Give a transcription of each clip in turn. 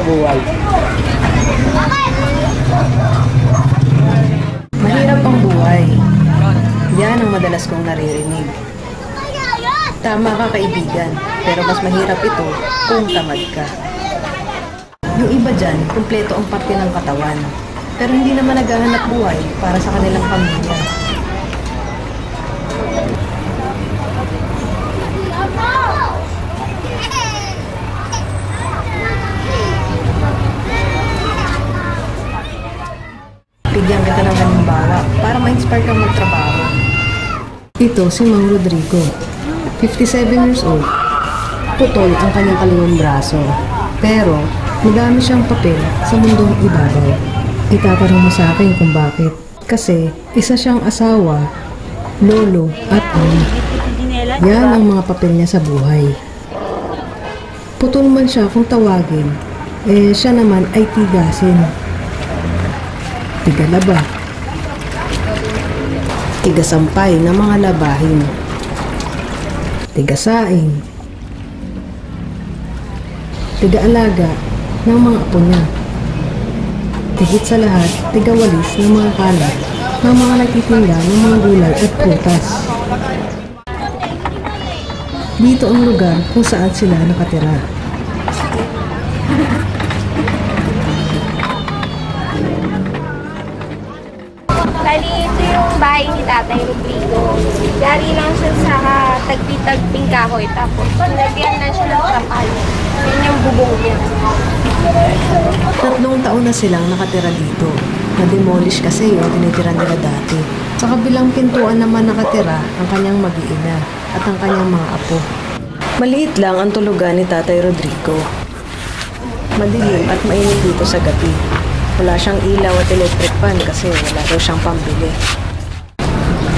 buhay. Mahirap ang buhay. Yan ang madalas kong naririnig. Tama ka, kaibigan, pero mas mahirap ito kung tamad ka. Yung iba dyan, kumpleto ang parte ng katawan, pero hindi naman naghahanap buhay para sa kanilang pamilya. Bigyan kita ng halimbawa para ma-inspire kang magtrabaho. Ito si Mang Rodrigo, 57 years old. Putol ang kanyang kaliwang braso, pero madami siyang papel sa mundong ibabaw. Itatanong mo sa akin kung bakit. Kasi isa siyang asawa, lolo at ama. Yan ang mga papel niya sa buhay. Putol man siya kung tawagin, siya naman ay tigasin. Tigalaba. Tigasampay ng mga labahin. Tigasaing. Tigaalaga ng mga apo niya. Higit sa lahat, tigawalis ng mga kalat ng mga nagtitinda ng mga gulay at prutas. Dito ang lugar kung saan sila nakatira. Bali, ito yung bahay ni Tatay Rodrigo. Dari lang siya sa tagpi-tagping kahoy. Tapos, lagyan na siya ng trapal. Yun yung bubong niya. 3 taon na silang nakatira dito. Na-demolish kasi yung tinitira nila dati. Sa kabilang pintuan naman nakatira ang kanyang mag-iina at ang kanyang mga apo. Maliit lang ang tulugan ni Tatay Rodrigo. Madilim at mainit dito sa gabi. Wala siyang ilaw at electric fan kasi wala daw siyang pambili.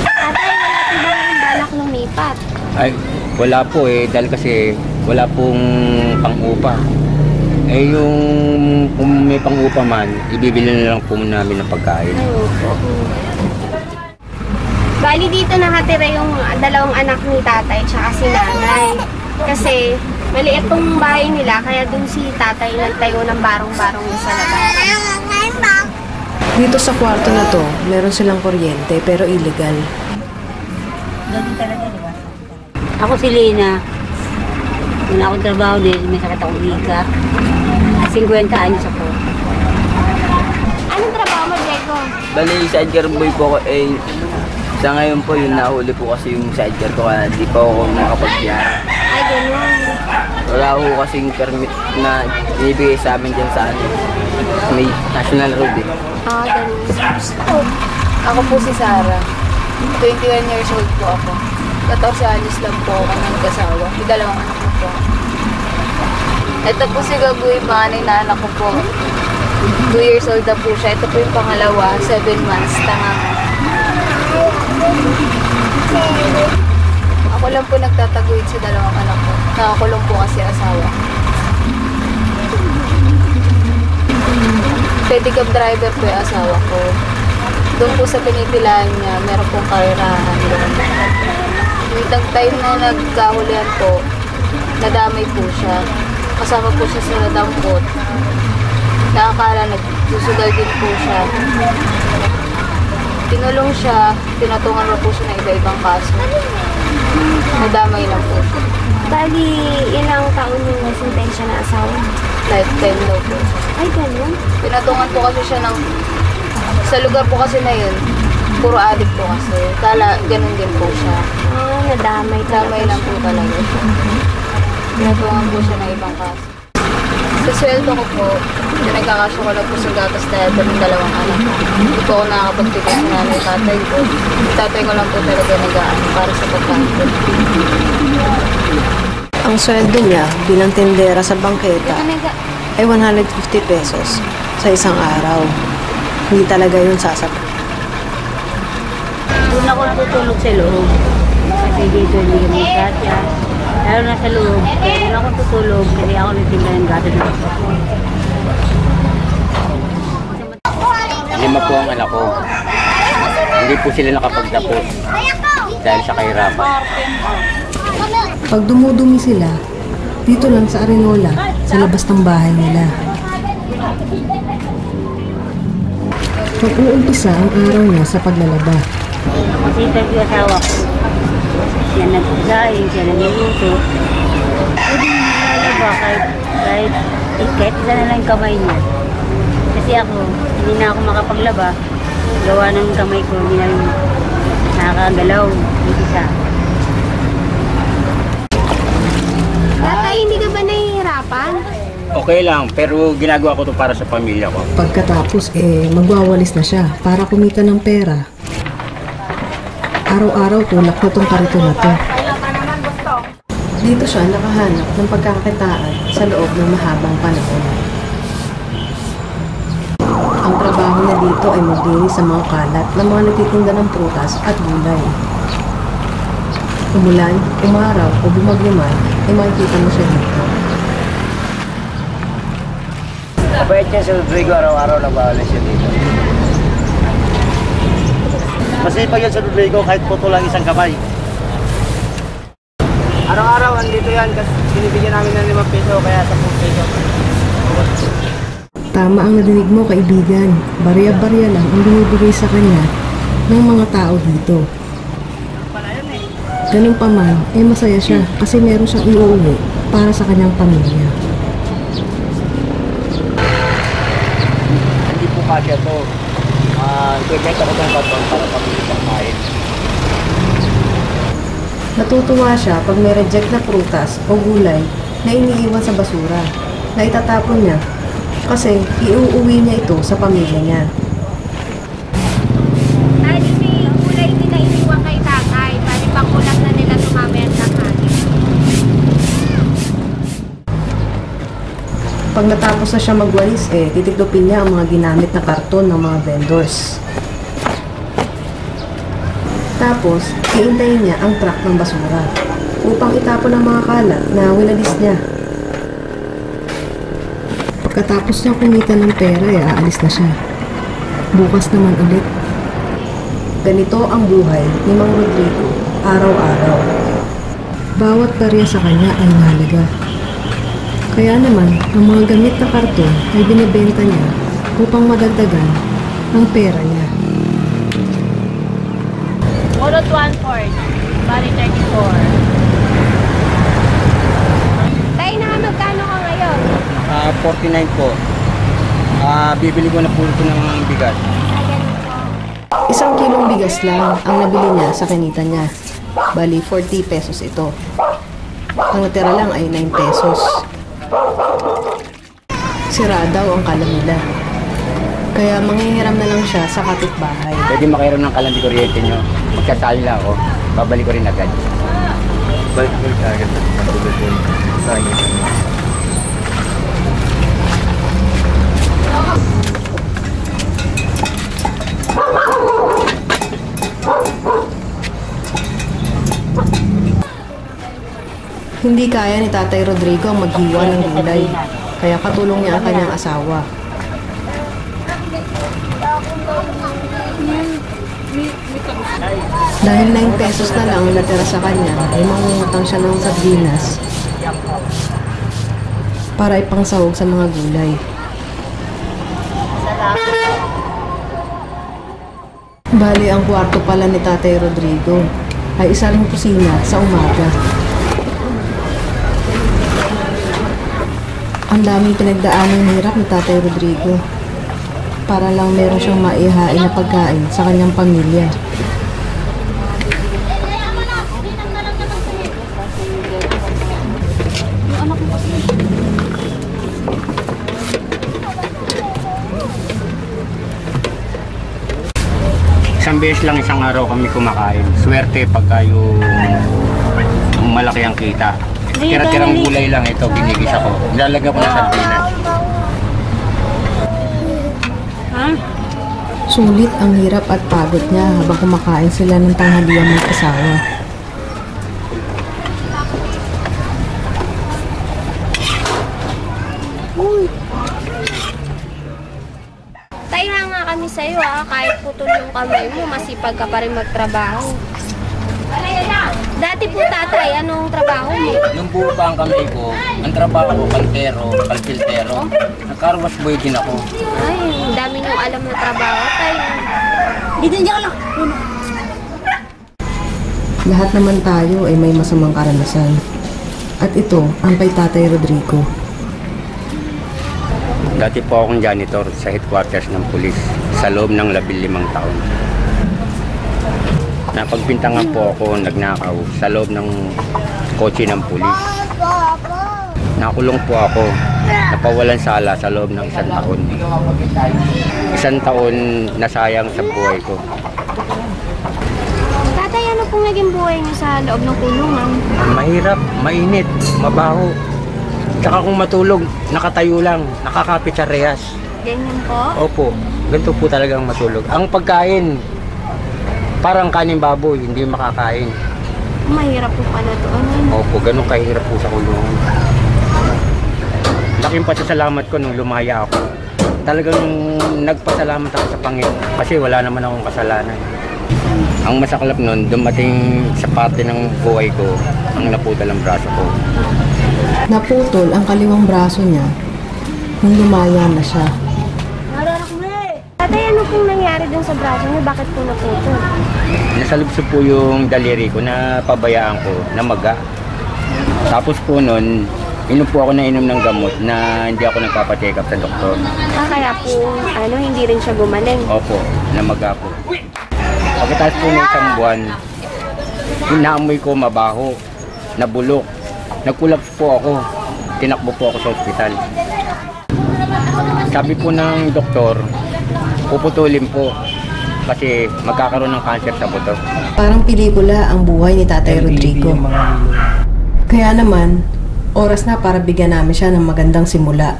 Tatay, wala po ba yung balak lumipat? Ay, wala po dahil kasi wala pong pang-upa. Yung kung may pang-upa man, ibibili na lang po namin ng pagkain. Ay, opo. Bali, dito nakatira yung 2 anak ni Tatay tsaka si Nanay. Kasi maliit tong bahay nila, kaya dun si Tatay nagtayo ng barong-barong sa labas. Dito sa kwarto na to, meron silang kuryente pero illegal. Ako si Lina. Una akong trabaho din, may sakit akong hika. 50 anos ako. Anong trabaho mo, Diego? Bali, sidecar boy po ako. Sa ngayon po, yung nahuli po kasi yung sidecar ko kaya di pa ako nakapagbiyahe. Ay, ganun. Wala ko kasing permit na inibigay sa amin dyan sa may national road Ah, ganun. Ako po si Sarah. 21 years old po ako. 14 anos lang po ako ng mag-asawa. May 2 anak ko po. Ito po si Gagoy, panganay na anak ko po. 2 years old na po siya. Ito po yung pangalawa, 7 months, tanga. Ako lang po nagtataguyod sa 2 anak ko. Nakakulong po kasi asawa. Pedicab driver po yung asawa ko. Doon po sa pinitilaan niya, meron pong karirahan doon. Yung time na nagkahulihan po, nadamay po siya. Kasama po siya sa nadampot. Nakakala, nagsusugal din po siya. Tinulong siya, tinatungan mo po siya ng iba-ibang kaso. Nadamay lang po siya. Bali, ilang taon yung nasintensya na asawa? Lifetime daw po. Ay, ganun? Tinatungan po kasi siya ng... Sa lugar po kasi na yun, puro addict po kasi. Kala, ganun din po siya. Ah, nadamay Damay lang po talaga siya. Tinatungan po siya ng ibang kaso. Sa sweldo ko po, pinagkakasya ko lang po sa gatas dahil ng 2 anak. Hindi po ako nakakapagbigay sa nanay tatay ko. Tatay ko lang po talaga nag-aan para sa pagkain ko. Ang sweldo niya bilang tindera sa bangketa ay 150 pesos sa isang araw. Hindi talaga yun sasapat. Doon ako tutulog sa loob. Kasi dito hindi kami kasya. Lalo na sa loob. Kaya doon ako tutulog. Kasi ako nagtinda ng gato na ako. 5 po ang anak ko. Hindi po sila nakapagtapos dahil sa kahirapan. Pag dumudumi sila, dito lang sa Arenola, sa labas ng bahay nila. Mag-uumpisa ang araw niya sa paglalaba. Masipag yung asawa ko. Siya nagsasahin, siya nagluluto. Pwede mo naglalaba kahit isa na lang yung kamay niya. Kasi ako, hindi na ako makapaglaba. Gawa ng kamay ko, hindi na nakakagalaw. Yung isa. Tatay, hindi ka ba nahihirapan? Okay lang, pero ginagawa ko to para sa pamilya ko. Pagkatapos, magwawalis na siya para kumita ng pera. Araw-araw tulak na tong karito na to. Dito siya nakahanap ng pagkakakitaan sa loob ng mahabang panahon. Ang trabaho niya dito ay maglinis sa mga kalat ng mga nagtitinda ng prutas at gulay. Umulan, umaraw o bumagyo man, ay makikita mo siya dito. Mabait niya si Rodrigo, araw-araw nagbawalis siya dito. Masipag yan sa Rodrigo kahit puto lang isang kamay. Araw-araw andito yan kasi binibigyan namin ng 5 piso kaya 10 piso. Tama ang nadinig mo, kaibigan. Barya-barya lang ang binibigay sa kanya ng mga tao dito. Ganun pa man, masaya siya kasi meron siyang iuwi para sa kanyang pamilya. Hindi po kasya to. Ibenta ko ng karton para pamilya pangkain. Natutuwa siya pag may reject na prutas o gulay na iniiwan sa basura na itatapon niya kasi iuuwi niya ito sa pamilya niya. Daddy, may gulay din na iniwan kay tatay. Bali, pakulang na nila tumamaya sa kanin. Pag natapos na siya magwalis, titiklopin niya ang mga ginamit na karton ng mga vendors. Tapos, iintayin niya ang truck ng basura upang itapon ang mga kalat na winalis niya. Pagkatapos niya kumita ng pera, aalis na siya. Bukas naman ulit. Ganito ang buhay ni Mang Rodrigo araw-araw. Bawat barya sa kanya ay mahalaga. Kaya naman, ang mga gamit na karton ay binibenta niya upang madagdagan ang pera niya. Mulot 1/4. Bali 34. Tay, magkano ka ngayon? 49 po. Bibili ko na po ito ng bigas. 1 kilong bigas lang ang nabili niya sa kinita niya. Bali, 40 pesos ito. Ang natira lang ay 9 pesos. Sira daw ang kalan nila. Kaya manghihiram na lang siya sa kapitbahay. Pwede makiram ng kalan di kuryente nyo. Magkasali lang ako. Babalik ko rin agad. Balik ko rin agad ang telefon sa akin. Hindi kaya ni Tatay Rodrigo ang maghiwa ng gulay. Kaya katulong niya ang kanyang asawa. Dahil 9 pesos na lang ang natira sa kanya, ay mangungutang siya ng sardinas para ipangsahog sa mga gulay. Bali, ang kwarto pala ni Tatay Rodrigo ay isa lang kusina sa umaga. Ang daming pinagdaanang hirap ni Tatay Rodrigo para lang meron siyang maihain na pagkain sa kanyang pamilya. Isang beses lang isang araw kami kumakain. Swerte pagka yung malaki ang kita. Tira-tirang gulay lang ito, ginigisa ko. Nilalagyan ko na sardinas. Sulit ang hirap at pagod niya habang kumakain sila ng tanghalian ng asawa. Tayo nga kami sa'yo kahit putol yung kamay mo, masipag ka pa rin magtrabaho. Dati po tatay, anong trabaho mo? Nung buo pa ang kamay ko, ang trabaho ko, kalpiltero. Nag-carwash boy din ako. Ay, ang dami niyong alam na trabaho, tay. Dito niya lang. Lahat naman tayo ay may masamang karanasan. At ito ang kay Tatay Rodrigo. Dati po akong janitor sa headquarters ng pulis sa loob ng 15 taon. Napagbintangan po ako nagnakaw sa loob ng kotse ng pulis. Nakulong po ako, napawalan sala sa loob ng 1 taon. 1 taon nasayang sa buhay ko. Tatay, ano pong naging buhay niyo sa loob ng kulungan? Mahirap, mainit, mabaho. Tsaka kung matulog, nakatayo lang, nakakapit sa rehas. Ganyan po? Opo, ganito po talagang matulog. Ang pagkain, parang kanin baboy, hindi makakain. Mahirap po pala to. Ano? Opo, ganun kahirap po sa kulungan. Laking pasasalamat ko nung lumaya ako. Talagang nagpasalamat ako sa Panginoon kasi wala naman akong kasalanan. Ang masaklap nun, dumating sa parte ng buhay ko, ang naputol ang braso ko. Naputol ang kaliwang braso niya nung lumaya na siya. Tatay, ano pong nangyari dun sa braso niyo? Bakit po naputol? Nasalubsob po yung daliri ko na pabayaan ko na maga. Tapos po nun, inom po ako na inom ng gamot na hindi ako nagpapacheck up sa doktor. Kaya po, hindi rin siya gumaling. Opo, na maga po. Pagkatapos po ng 1 buwan, inaamoy ko mabaho, nabulok. Nagkulaps po ako, tinakbo po ako sa ospital. Sabi po ng doktor, puputulin po kasi magkakaroon ng cancer sa buto. Parang pelikula ang buhay ni Tatay Rodrigo. Kaya naman, oras na para bigyan namin siya ng magandang simula.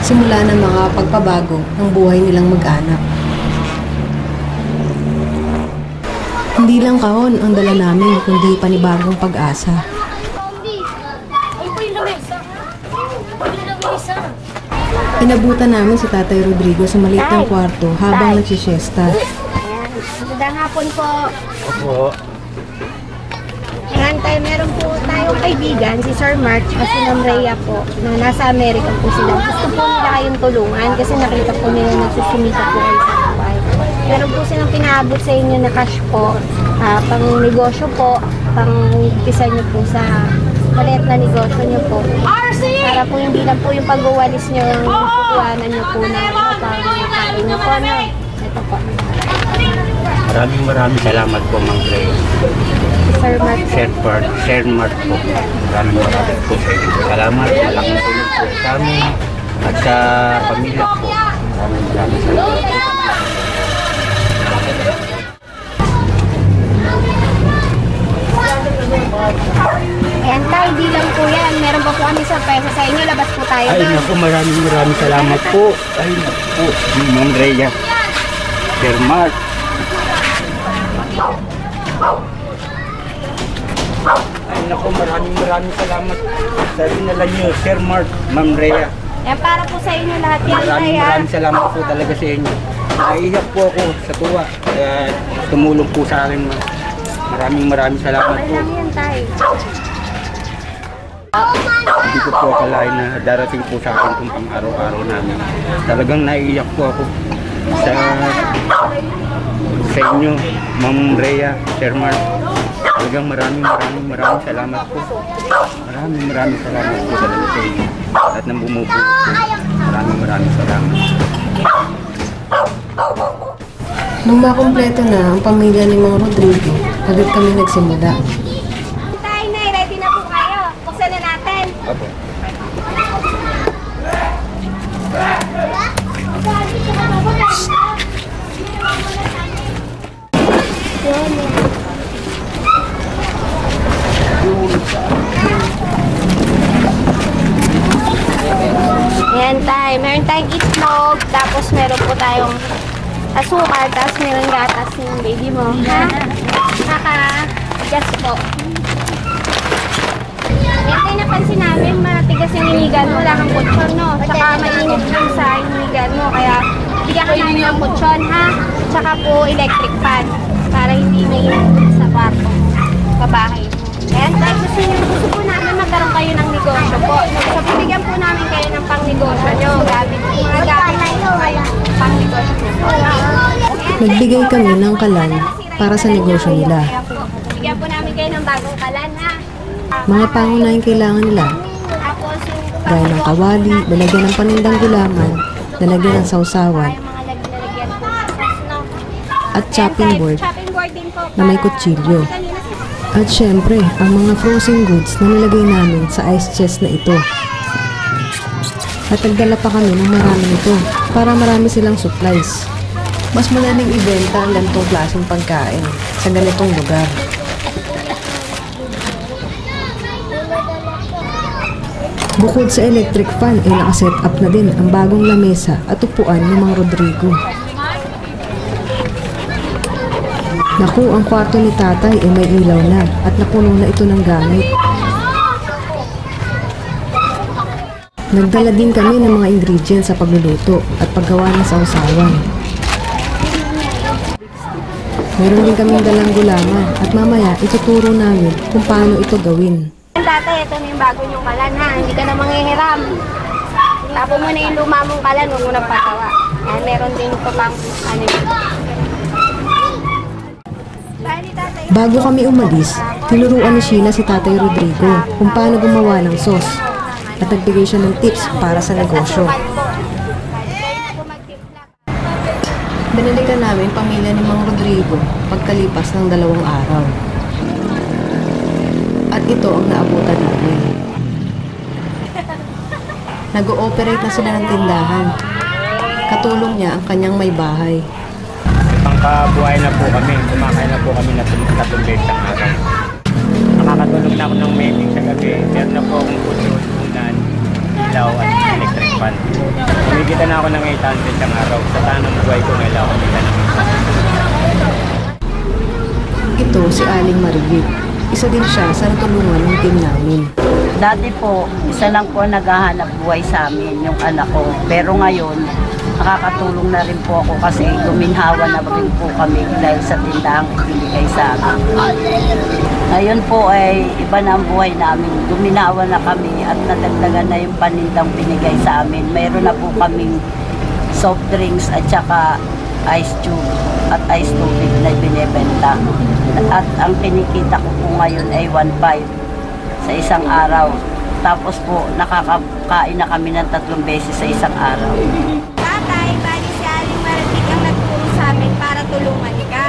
Simula ng mga pagpabago ng buhay nilang mag-anak. Hindi lang kahon ang dala namin, kundi panibagong pag-asa. Inabutan namin si Tatay Rodrigo sa maliit ng kwarto habang nagsisiesta. Ayan. Magandang hapon po. Opo. Ayan tayo, meron po tayong kaibigan, si Sir Mark, kasi Ma'am Rhea po, na nasa Amerika po sila. Gusto po nila kayong tulungan kasi nakita po nila nagsusumita po kayo sa buhay. Meron po silang pinaabot sa inyo na cash po, pang negosyo po, pang umpisa nyo po sa maliit na negosyo nyo po. Para po hindi lang po yung pag-uwalis nyo, kukuhanan nyo po na pang kain nyo po, no? Ito po. Maraming salamat po, Ma'am Rhea. Sir Mark. Sir Mark po. Maraming po sa inyo. Salamat. Malaking tulong po sa amin at sa pamilya po. Maraming salamat po. Ayan tayo, di lang po yan. Meron pa po kami sorpresa sa inyo. Labas po tayo. Ay, naku, maraming salamat po. Ay, naku po, Ma'am Rhea. Sir Mark. Ay, naku, maraming salamat sa dinala niyo, Sir Mark, Ma'am Rhea. Ayan, para po sa inyo lahat yan. Maraming salamat po talaga sa inyo. Naiiyak po ako sa tuwa. Kaya tumulong po sa akin, ma'am. Maraming salamat po. Alam yan tayo. Hindi ko po akalain na darating po sa akin itong pang-araw-araw namin. Talagang naiiyak po ako sa inyo, Ma'am Rhea, Sir Mark. Talagang maraming salamat po. Maraming salamat po talaga sa inyo. At nang bumubuo po. Maraming salamat. Nung makumpleto na ang pamilya ni Mang Rodrigo, agad kami nagsimula. Tayo na, ready na po kayo. Buksan na natin. Opo. Ayan tayo. Meron tayong itlog, tapos meron po tayong asukal, tapos meron gatas yung baby mo. Ha? Naka-gas po. Yan tayo napansin namin, matigas yung inigan mo, wala kang kutsyon, no? Tsaka mainit lang sa inigan mo, kaya bigyan ka namin ng kutsyon, ha? Tsaka po electric fan, para hindi mainit sa kwarto. pabahay mo. And dahil gusto po namin magkaroon kayo ng negosyo po. So, bibigyan po namin kayo ng pang-negosyo nyo. Mga gamit na ito ay pang-negosyo nyo po. Nagbigay kami ng kalan para sa negosyo nila. Bigyan po namin kayo ng bagong kalan, ha? Mga pangunahing kailangan nila, Tapos, yung gaya ng kawali, lalagyan ng panindang gulaman, lalagyan ng sausawan, mga lalagyan po ng sauce, no? at chopping board Chopping board din po. na may kutsilyo. At syempre, ang mga frozen goods na nilagay namin sa ice chest na ito. At nagdala pa kami ng marami nito para marami silang supplies. Mas madaling ibenta ang ganitong klaseng pagkain sa ganitong lugar. Bukod sa electric fan ay nakaset up na din ang bagong lamesa at upuan ng mga Rodrigo. Naku, ang kwarto ni tatay ay may ilaw na at napuno na ito ng gamit. Nagdala din kami ng mga ingredients sa pagluluto at paggawa ng sausawan. Meron din kaming dalang gulaman at mamaya ituturo namin kung paano ito gawin. Tatay, ito na yung bago nyong kalan, ha? Hindi ka na manghihiram. Tapo mo na yung luma mong kalan, huwag mo nang patawa. Meron din ito pang ano yun. Bago kami umalis, tinuruan ni Sheila si Tatay Rodrigo kung paano gumawa ng sauce at nagbigay siya ng tips para sa negosyo. Binalikan namin pamilya ni Mang Rodrigo pagkalipas ng 2 araw. At ito ang naabutan namin. Nag-ooperate na sila ng tindahan. Katulong niya ang kanyang may bahay. Pangkabuhay na po kami. Kumakain na po kami na 3 beses ang araw. Nakakatulong na ako ng meeting sa gabi. Meron na po akong pusos, unan, ilaw at electric fan. Kumikita na ako ng 800 ang araw. Sa tanong buhay ko ngayon ako kumita ng 800. Ito si Aling Maribit. Isa din siya sa natulungan ng team namin. Dati po, isa lang po naghahanap buhay sa amin, yung anak ko. Pero ngayon, nakakatulong na rin po ako kasi guminhawa na rin po kami dahil sa tindahang ibinigay sa amin. Ngayon po ay iba na ang buhay namin. Guminhawa na kami at nadagdagan na yung panindang binigay sa amin. Mayroon na po kaming soft drinks at saka ice tube at ice tubig na binibenta. At ang kinikita ko po ngayon ay 1.5 sa isang araw. Tapos po, nakakakain na kami ng 3 beses sa isang araw. Tatay, bali si Aling Maribit ang nagturo sa amin para tulungan ka.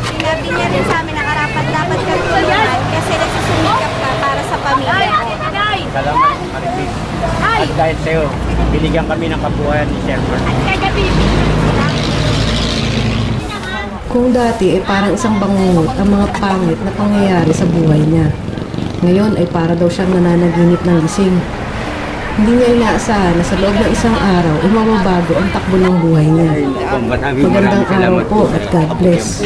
Sinabi niya rin sa amin na dapat kang tulungan kasi nagsusumikap ka para sa pamilya mo. Salamat po, Maribit. At dahil sa'yo, binigyan kami ng kabuhayan ni Sherman. Kung dati ay parang isang bangungot ang mga pangit na pangyayari sa buhay niya. Ngayon ay para daw siyang nananaginip ng gising. Hindi niya inaasahan na sa loob ng isang araw ay mababago ang takbo ng buhay niya. Magandang araw po at God bless.